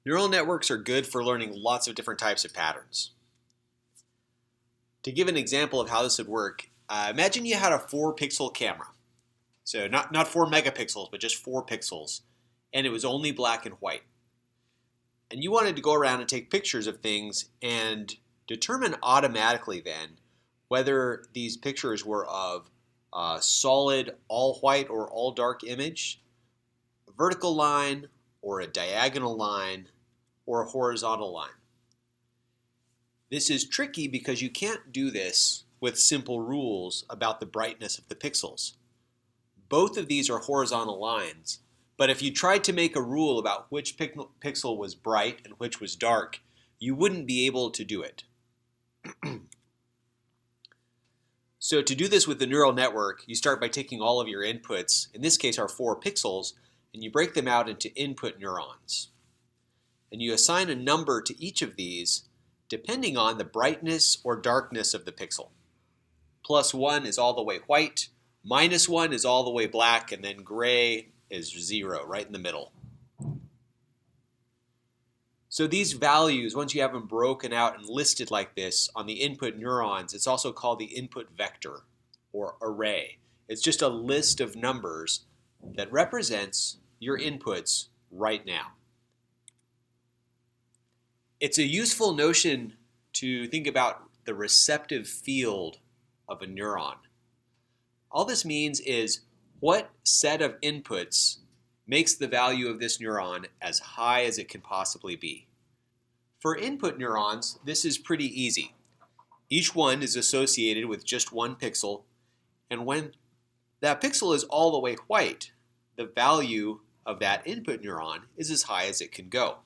Neural networks are good for learning lots of different types of patterns. To give an example of how this would work, imagine you had a 4-pixel camera. So not 4 megapixels, but just 4 pixels. And it was only black and white. And you wanted to go around and take pictures of things and determine automatically then whether these pictures were of a solid all white or all dark image, a vertical line, or a diagonal line, or a horizontal line. This is tricky because you can't do this with simple rules about the brightness of the pixels. Both of these are horizontal lines, but if you tried to make a rule about which pixel was bright and which was dark, you wouldn't be able to do it. So to do this with the neural network, you start by taking all of your inputs, in this case our 4 pixels, and you break them out into input neurons. And you assign a number to each of these depending on the brightness or darkness of the pixel. +1 is all the way white, -1 is all the way black, and then gray is 0, right in the middle. So these values, once you have them broken out and listed like this on the input neurons, it's also called the input vector or array. It's just a list of numbers that represents your inputs right now. It's a useful notion to think about the receptive field of a neuron. All this means is what set of inputs makes the value of this neuron as high as it can possibly be. For input neurons, this is pretty easy. Each one is associated with just 1 pixel, and when that pixel is all the way white, the value of that input neuron is as high as it can go.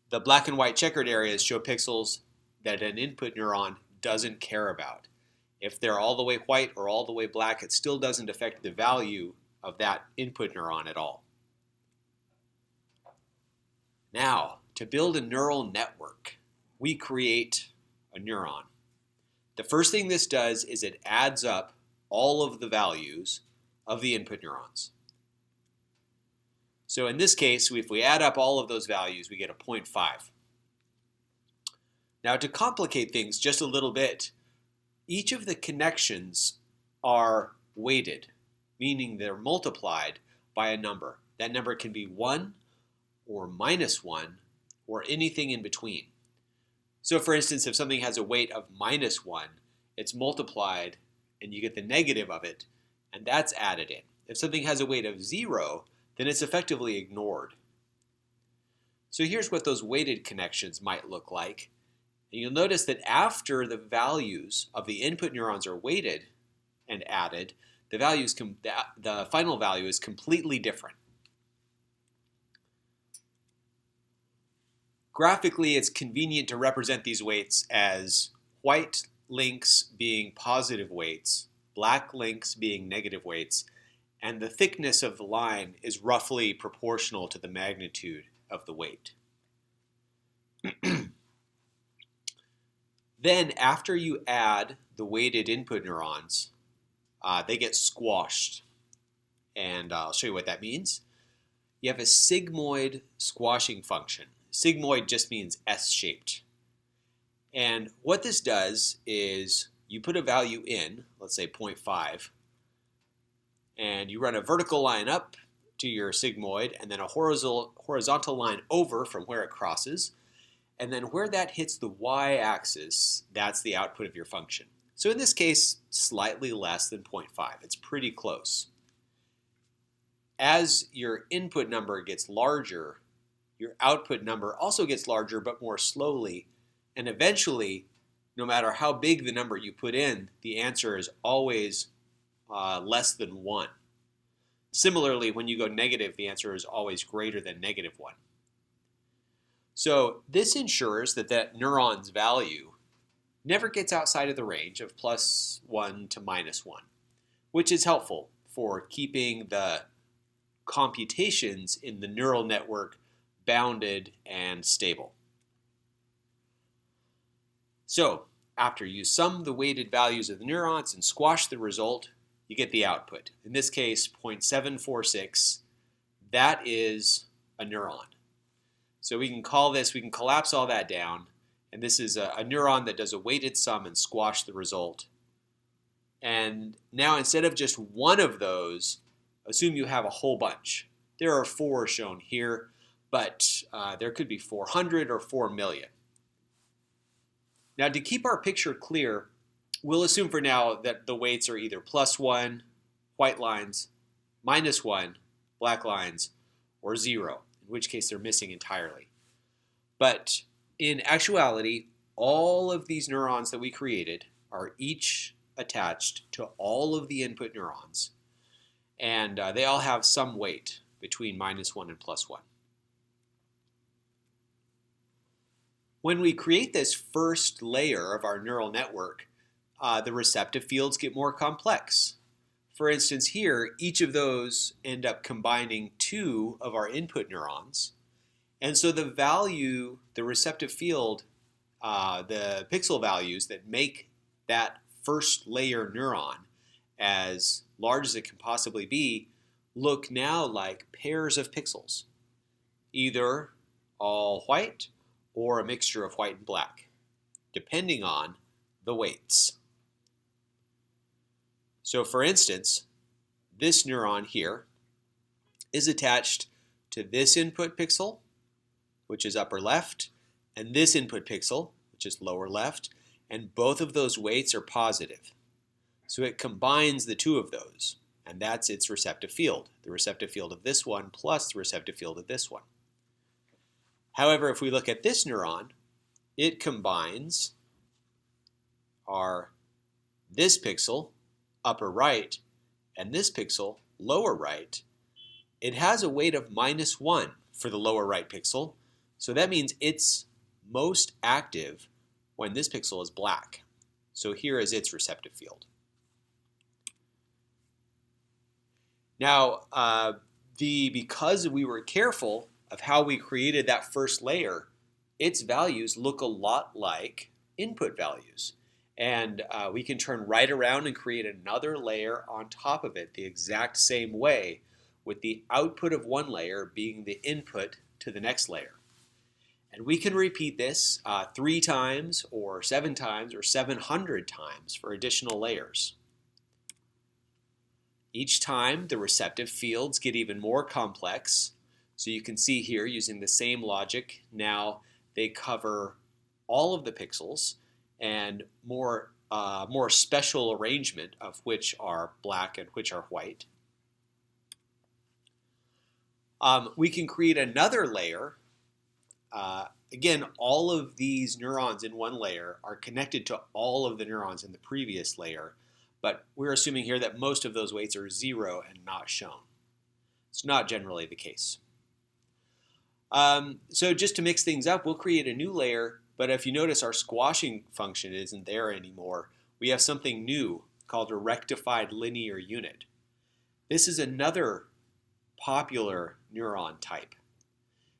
The black and white checkered areas show pixels that an input neuron doesn't care about. If they're all the way white or all the way black, it still doesn't affect the value of that input neuron at all. Now, to build a neural network, we create a neuron. The first thing this does is it adds up all of the values of the input neurons. So in this case, if we add up all of those values, we get a 0.5. Now to complicate things just a little bit, each of the connections are weighted, meaning they're multiplied by a number. That number can be 1 or -1 or anything in between. So for instance, if something has a weight of -1, it's multiplied and you get the negative of it, and that's added in. If something has a weight of 0, then it's effectively ignored. So here's what those weighted connections might look like. And you'll notice that after the values of the input neurons are weighted and added, the final value is completely different. Graphically, it's convenient to represent these weights as white links being positive weights, black links being negative weights, and the thickness of the line is roughly proportional to the magnitude of the weight. Then, after you add the weighted input neurons, they get squashed. And I'll show you what that means. You have a sigmoid squashing function. Sigmoid just means S-shaped. And what this does is you put a value in, let's say 0.5, and you run a vertical line up to your sigmoid and then a horizontal line over from where it crosses. And then where that hits the y-axis, that's the output of your function. So in this case, slightly less than 0.5. It's pretty close. As your input number gets larger, your output number also gets larger but more slowly. And eventually, no matter how big the number you put in, the answer is always less than 1. Similarly, when you go negative, the answer is always greater than -1. So this ensures that that neuron's value never gets outside of the range of +1 to -1, which is helpful for keeping the computations in the neural network bounded and stable. So after you sum the weighted values of the neurons and squash the result, you get the output. In this case, 0.746. That is a neuron. So we can collapse all that down, and this is a neuron that does a weighted sum and squash the result. And now instead of just one of those, assume you have a whole bunch. There are 4 shown here, but there could be 400 or 4 million. Now to keep our picture clear, we'll assume for now that the weights are either +1, white lines, -1, black lines, or 0, in which case they're missing entirely. But in actuality, all of these neurons that we created are each attached to all of the input neurons, and they all have some weight between -1 and +1. When we create this first layer of our neural network, the receptive fields get more complex. For instance, here, each of those end up combining 2 of our input neurons. And so the value, the receptive field, the pixel values that make that first layer neuron as large as it can possibly be look now like pairs of pixels, either all white or a mixture of white and black, depending on the weights. So for instance, this neuron here is attached to this input pixel, which is upper left, and this input pixel, which is lower left, and both of those weights are positive. So it combines the 2 of those, and that's its receptive field, the receptive field of this one plus the receptive field of this one. However, if we look at this neuron, it combines this pixel, upper right, and this pixel, lower right. It has a weight of -1 for the lower right pixel, so that means it's most active when this pixel is black. So here is its receptive field. Now, because we were careful of how we created that first layer, its values look a lot like input values. And we can turn right around and create another layer on top of it the exact same way, with the output of one layer being the input to the next layer. And we can repeat this 3 times or 7 times or 700 times for additional layers. Each time the receptive fields get even more complex. So you can see here, using the same logic, now they cover all of the pixels and more special arrangement of which are black and which are white. We can create another layer. Again, all of these neurons in one layer are connected to all of the neurons in the previous layer, but we're assuming here that most of those weights are 0 and not shown. It's not generally the case. So just to mix things up, we'll create a new layer, but if you notice, our squashing function isn't there anymore. We have something new called a rectified linear unit. This is another popular neuron type.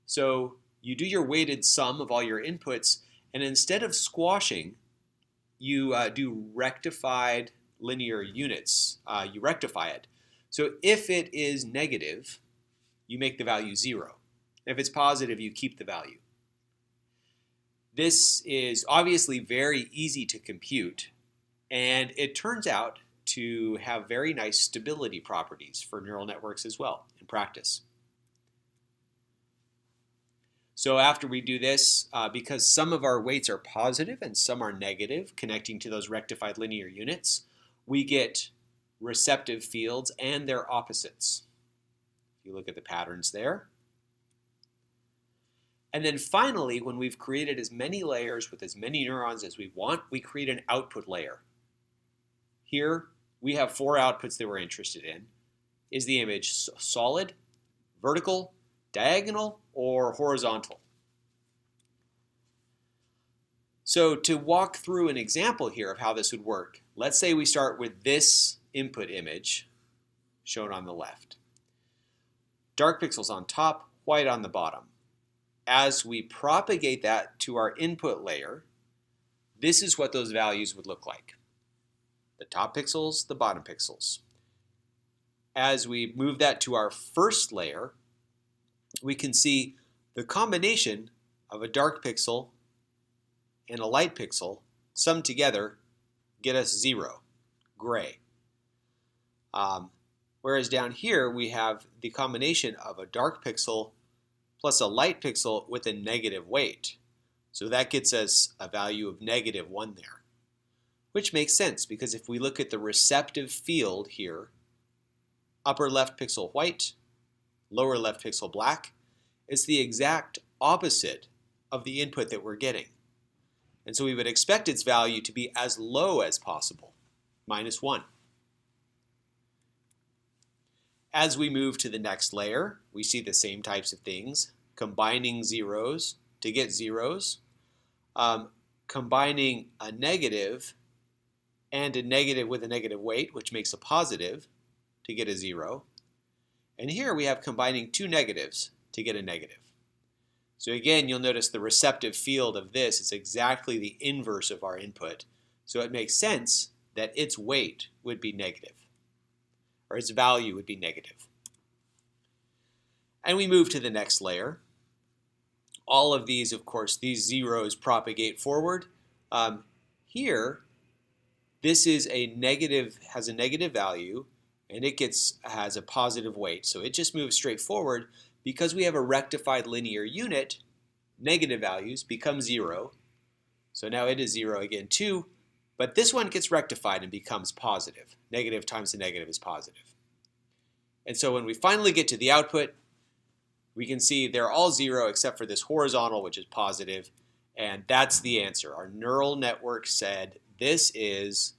So you do your weighted sum of all your inputs, and instead of squashing, you do rectified linear units. You rectify it. So if it is negative, you make the value 0. If it's positive, you keep the value. This is obviously very easy to compute, and it turns out to have very nice stability properties for neural networks as well in practice. So after we do this, because some of our weights are positive and some are negative, connecting to those rectified linear units, we get receptive fields and their opposites. If you look at the patterns there. And then finally, when we've created as many layers with as many neurons as we want, we create an output layer. Here, we have 4 outputs that we're interested in. Is the image solid, vertical, diagonal, or horizontal? So to walk through an example here of how this would work, let's say we start with this input image shown on the left. Dark pixels on top, white on the bottom. As we propagate that to our input layer, this is what those values would look like. The top pixels, the bottom pixels. As we move that to our first layer, we can see The combination of a dark pixel and a light pixel summed together get us 0, gray. Whereas down here we have the combination of a dark pixel plus a light pixel with a negative weight. So that gets us a value of -1 there, which makes sense because if we look at the receptive field here, upper left pixel white, lower left pixel black, it's the exact opposite of the input that we're getting. And so we would expect its value to be as low as possible, -1. As we move to the next layer, we see the same types of things, combining zeros to get zeros, combining a negative and a negative with a negative weight, which makes a positive, to get a 0. And here we have combining two negatives to get a negative. So again, you'll notice the receptive field of this is exactly the inverse of our input. So it makes sense that its weight would be negative, or its value would be negative. And we move to the next layer. All of these, of course, these zeros propagate forward. Here, this is a negative, has a negative value, and it has a positive weight. So it just moves straight forward. Because we have a rectified linear unit, negative values become 0. So now it is 0 again too, but this one gets rectified and becomes positive. Negative times a negative is positive. And so when we finally get to the output, we can see they're all 0 except for this horizontal, which is positive, and that's the answer. Our neural network said this is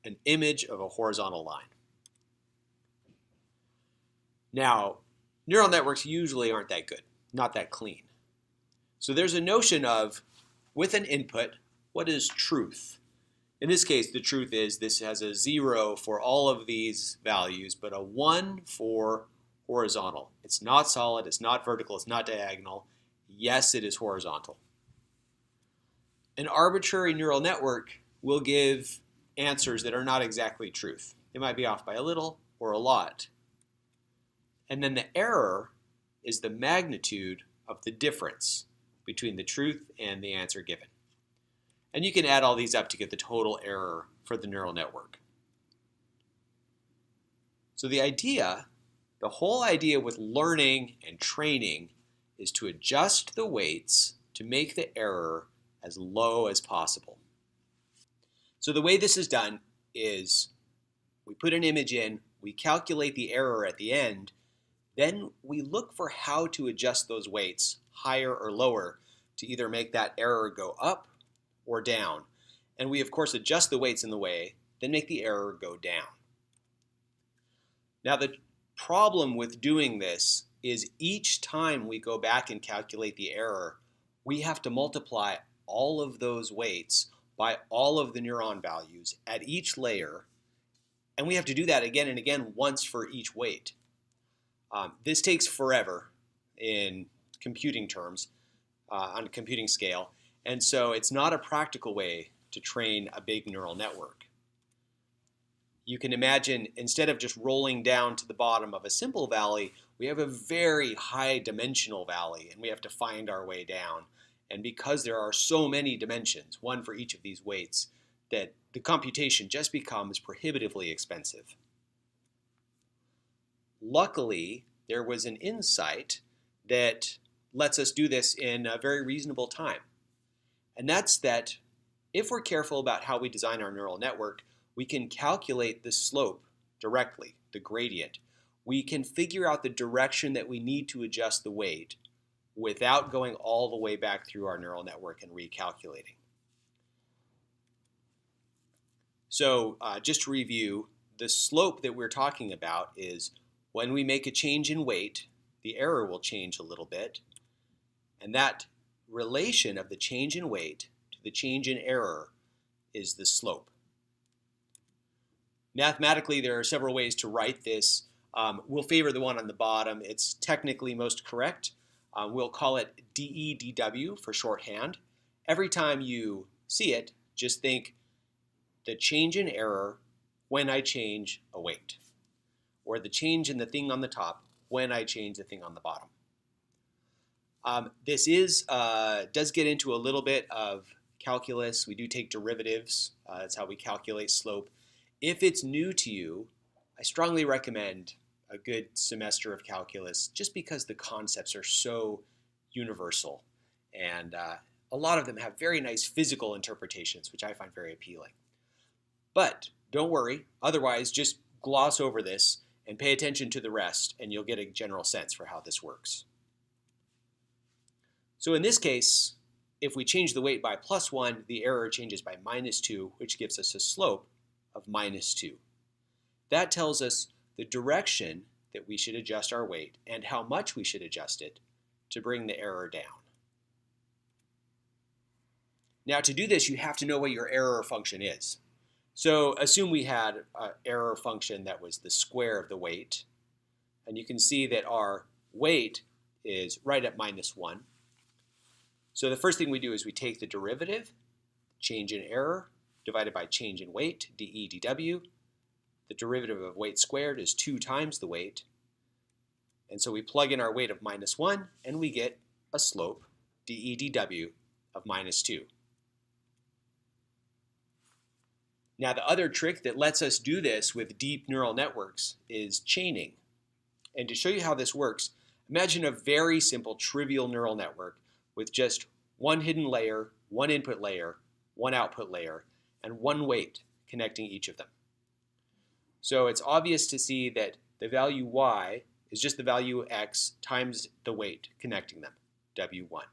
an image of a horizontal line. Now, neural networks usually aren't that good, not that clean. So there's a notion of, with an input, what is truth? In this case, the truth is this has a 0 for all of these values, but a 1 for horizontal. It's not solid, it's not vertical, it's not diagonal. Yes, it is horizontal. An arbitrary neural network will give answers that are not exactly truth. They might be off by a little or a lot. And then the error is the magnitude of the difference between the truth and the answer given. And you can add all these up to get the total error for the neural network. So the whole idea with learning and training is to adjust the weights to make the error as low as possible. So the way this is done is we put an image in, we calculate the error at the end, then we look for how to adjust those weights higher or lower to either make that error go up or down. And we, of course, adjust the weights in the way, then make the error go down. Now, the problem with doing this is each time we go back and calculate the error, we have to multiply all of those weights by all of the neuron values at each layer. And we have to do that again and again once for each weight. This takes forever in computing terms, on a computing scale, and so it's not a practical way to train a big neural network. You can imagine instead of just rolling down to the bottom of a simple valley, we have a very high dimensional valley, and we have to find our way down. And because there are so many dimensions, one for each of these weights, that the computation just becomes prohibitively expensive. Luckily, there was an insight that lets us do this in a very reasonable time. And that's that if we're careful about how we design our neural network, we can calculate the slope directly, the gradient. We can figure out the direction that we need to adjust the weight without going all the way back through our neural network and recalculating. So just to review, the slope that we're talking about is when we make a change in weight, the error will change a little bit. And that relation of the change in weight to the change in error is the slope. Mathematically, there are several ways to write this. We'll favor the one on the bottom. It's technically most correct. We'll call it DEDW for shorthand. Every time you see it, just think the change in error when I change a weight, or the change in the thing on the top when I change the thing on the bottom. This does get into a little bit of calculus. We do take derivatives. That's how we calculate slope. If it's new to you, I strongly recommend a good semester of calculus just because the concepts are so universal. And a lot of them have very nice physical interpretations, which I find very appealing. But don't worry. Otherwise, just gloss over this and pay attention to the rest, and you'll get a general sense for how this works. So in this case, if we change the weight by +1, the error changes by -2, which gives us a slope of -2. That tells us the direction that we should adjust our weight and how much we should adjust it to bring the error down. Now to do this, you have to know what your error function is. So assume we had an error function that was the square of the weight, and you can see that our weight is right at -1. So the first thing we do is we take the derivative, change in error, divided by change in weight, dE dw. The derivative of weight squared is 2 times the weight. And so we plug in our weight of -1, and we get a slope, dE dw, of -2. Now the other trick that lets us do this with deep neural networks is chaining. And to show you how this works, imagine a very simple trivial neural network with just one hidden layer, one input layer, one output layer, and one weight connecting each of them. So it's obvious to see that the value y is just the value x times the weight connecting them, w1.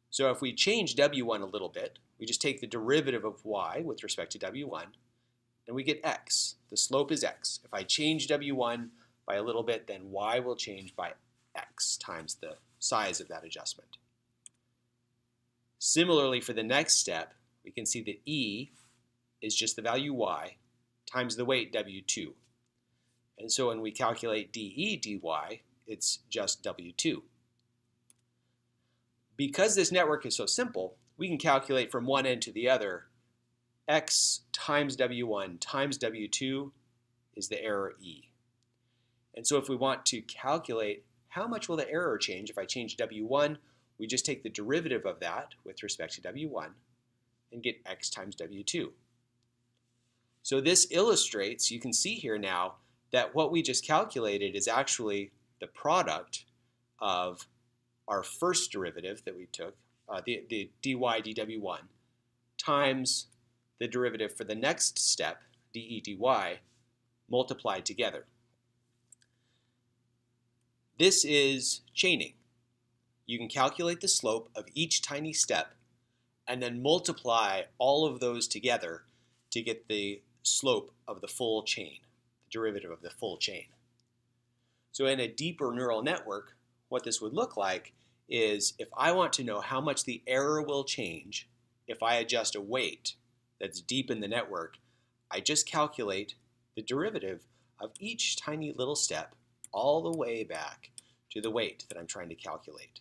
So if we change w1 a little bit, we just take the derivative of y with respect to w1, and we get x. The slope is x. If I change w1 by a little bit, then y will change by x times the size of that adjustment. Similarly, for the next step, we can see that e is just the value y times the weight w2. And so when we calculate dE dy, it's just w2. Because this network is so simple, we can calculate from one end to the other. X times w1 times w2 is the error e. And so if we want to calculate how much will the error change if I change w1, we just take the derivative of that with respect to w1 and get x times w2. So this illustrates, you can see here now, that what we just calculated is actually the product of our first derivative that we took, the dy dw1, times the derivative for the next step, dE dy, multiplied together. This is chaining. You can calculate the slope of each tiny step and then multiply all of those together to get the slope of the full chain, the derivative of the full chain. So in a deeper neural network, what this would look like is if I want to know how much the error will change if I adjust a weight that's deep in the network, I just calculate the derivative of each tiny little step all the way back to the weight that I'm trying to calculate,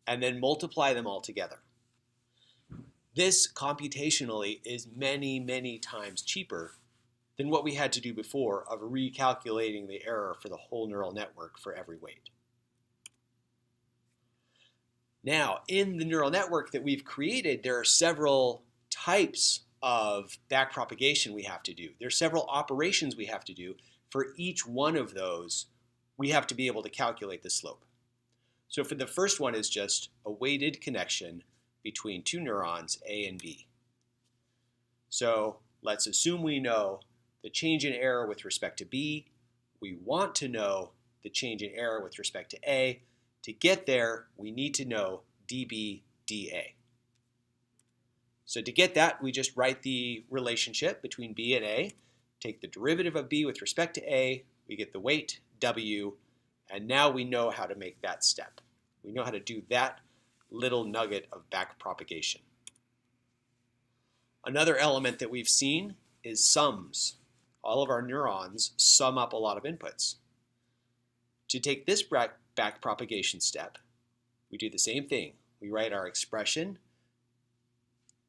and then multiply them all together. This computationally is many, many times cheaper than what we had to do before of recalculating the error for the whole neural network for every weight. Now, in the neural network that we've created, there are several types of backpropagation we have to do. There are several operations we have to do. For each one of those, we have to be able to calculate the slope. So for the first one is just a weighted connection between two neurons, A and B. So let's assume we know the change in error with respect to B. We want to know the change in error with respect to A. To get there, we need to know dB dA. So to get that, we just write the relationship between B and A, take the derivative of B with respect to A, we get the weight, W, and now we know how to make that step. We know how to do that little nugget of backpropagation. Another element that we've seen is sums. All of our neurons sum up a lot of inputs. To take this backpropagation step, we do the same thing. We write our expression,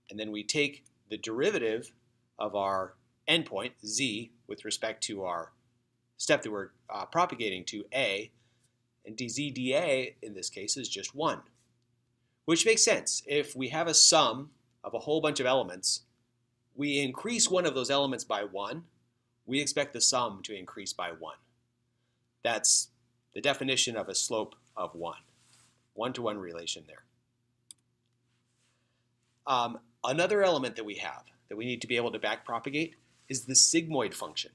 and then we take the derivative of our endpoint, z, with respect to our step that we're propagating to A, and dz/dA in this case is just 1, which makes sense. If we have a sum of a whole bunch of elements, we increase one of those elements by 1, we expect the sum to increase by 1. That's the definition of a slope of 1. One-to-one relation there. Another element that we have that we need to be able to backpropagate is the sigmoid function.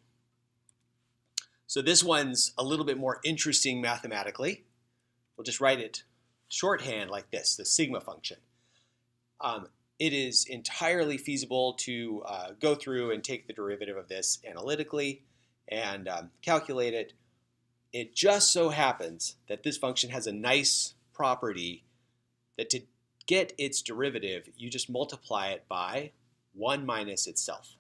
So this one's a little bit more interesting mathematically. We'll just write it shorthand like this, the sigma function. It is entirely feasible to go through and take the derivative of this analytically and calculate it. It just so happens that this function has a nice property that to get its derivative, you just multiply it by 1 minus itself.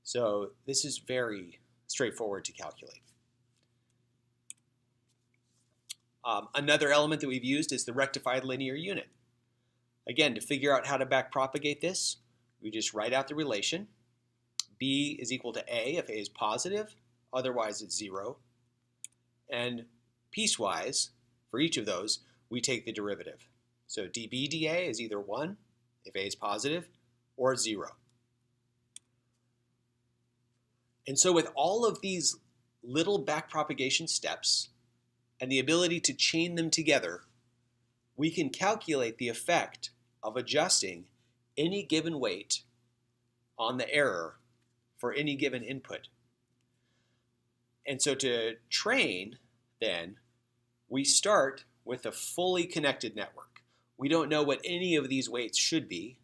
So this is very straightforward to calculate. Another element that we've used is the rectified linear unit. Again, to figure out how to backpropagate this, we just write out the relation. B is equal to A if A is positive, otherwise it's 0. And piecewise, for each of those, we take the derivative. So dB/dA is either 1 if A is positive or 0. And so with all of these little backpropagation steps and the ability to chain them together, we can calculate the effect of adjusting any given weight on the error for any given input. And so to train, then, we start with a fully connected network. We don't know what any of these weights should be,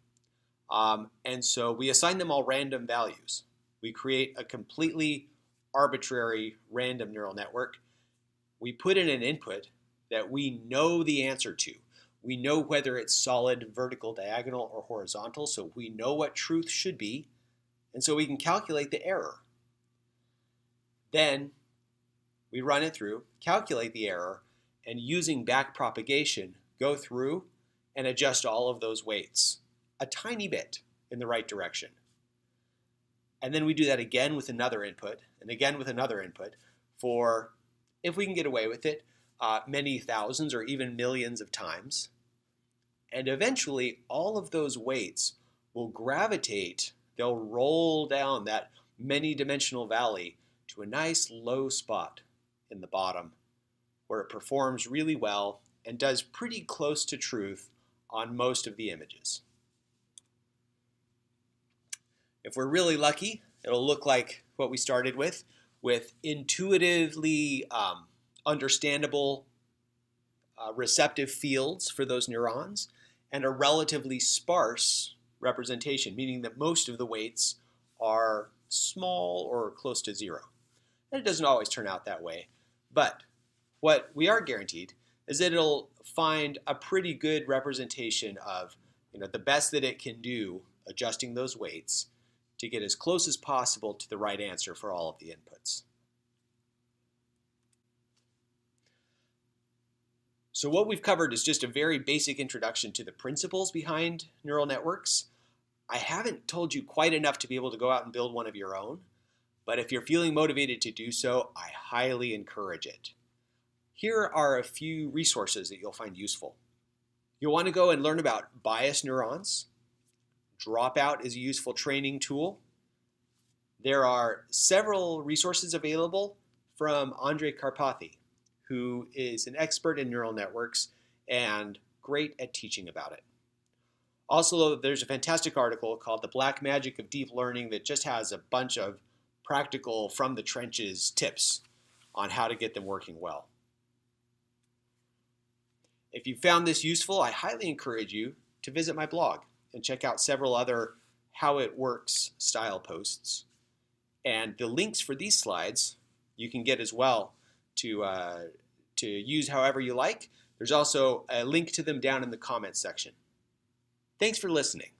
and so we assign them all random values. We create a completely arbitrary random neural network. We put in an input that we know the answer to. We know whether it's solid, vertical, diagonal, or horizontal, so we know what truth should be, and so we can calculate the error. Then we run it through, calculate the error, and using backpropagation, go through and adjust all of those weights a tiny bit in the right direction. And then we do that again with another input, and again with another input for, if we can get away with it, many thousands or even millions of times. And eventually, all of those weights will gravitate, they'll roll down that many-dimensional valley to a nice low spot in the bottom where it performs really well and does pretty close to truth on most of the images. If we're really lucky, it'll look like what we started with intuitively understandable receptive fields for those neurons and a relatively sparse representation, meaning that most of the weights are small or close to 0. And it doesn't always turn out that way, but what we are guaranteed is that it'll find a pretty good representation of the best that it can do adjusting those weights to get as close as possible to the right answer for all of the inputs. So what we've covered is just a very basic introduction to the principles behind neural networks. I haven't told you quite enough to be able to go out and build one of your own, but if you're feeling motivated to do so, I highly encourage it. Here are a few resources that you'll find useful. You'll want to go and learn about bias neurons. Dropout is a useful training tool. There are several resources available from Andrej Karpathy, who is an expert in neural networks and great at teaching about it. Also, there's a fantastic article called The Black Magic of Deep Learning that just has a bunch of practical from the trenches tips on how to get them working well. If you found this useful, I highly encourage you to visit my blog and check out several other How It Works style posts. And the links for these slides you can get as well to use however you like. There's also a link to them down in the comments section. Thanks for listening.